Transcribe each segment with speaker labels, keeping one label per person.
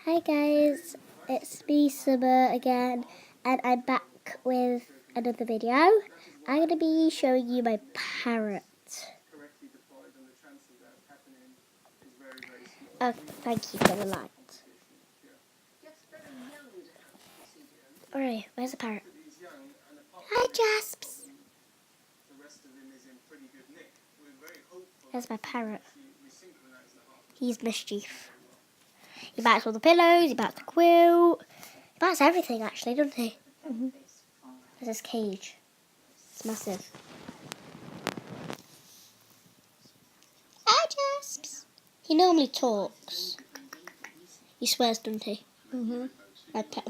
Speaker 1: Hi guys, it's me Summer again, and I'm back with another video. I'm going to be showing you my parrot. Oh, thank you for the light. Alright, where's the parrot? Hi Jasps! There's my parrot. He's mischief. He bites all the pillows, he bites the quilt. He bites everything actually, doesn't he? Mm-hmm. There's his cage. It's massive. Hi Jasps! He normally talks. He swears, doesn't he? Mm-hmm.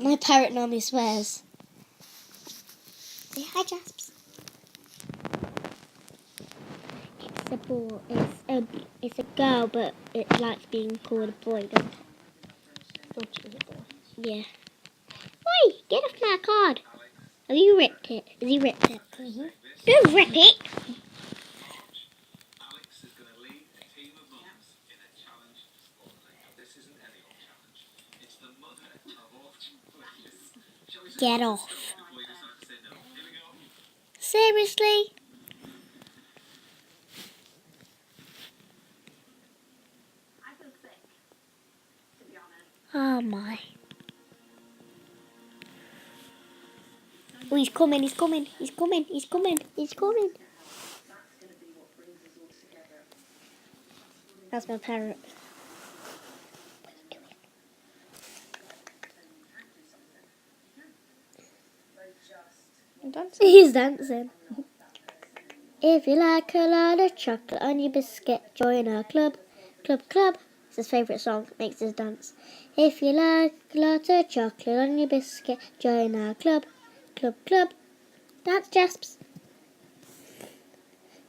Speaker 1: My parrot normally swears. Say hi, Jasps. It's a boy. It's a girl, but it likes being called a boy, doesn't it? Thought it was a boy. Yeah. Oi! Get off my card. Have you ripped it? Has he ripped it? Mm-hmm. Don't rip it! Get off. Seriously? Oh my. Oh, he's coming, he's coming, he's coming, he's coming, he's coming. That's my parrot.
Speaker 2: Dancing.
Speaker 1: He's dancing. If you like a lot of chocolate on your biscuit, join our club. Club, club. It's his favourite song. Makes us dance. If you like a lot of chocolate on your biscuit, join our club. Club, club. Dance, Jasps.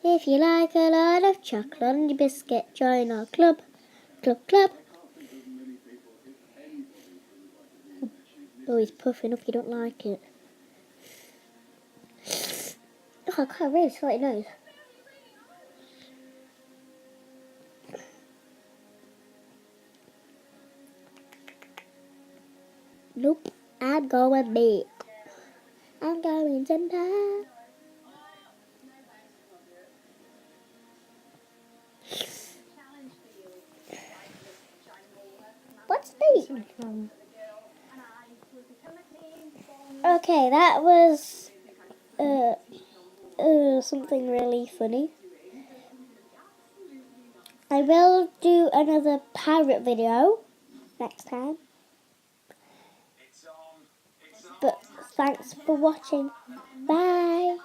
Speaker 1: If you like a lot of chocolate on your biscuit, join our club. Club, club. Oh, he's puffing up. You don't like it. Oh, I can't really sweaty nose. Nope. I'm going big. I'm going sometime. What's big? Okay, that was something really funny. I will do another parrot video next time. But thanks for watching. Bye.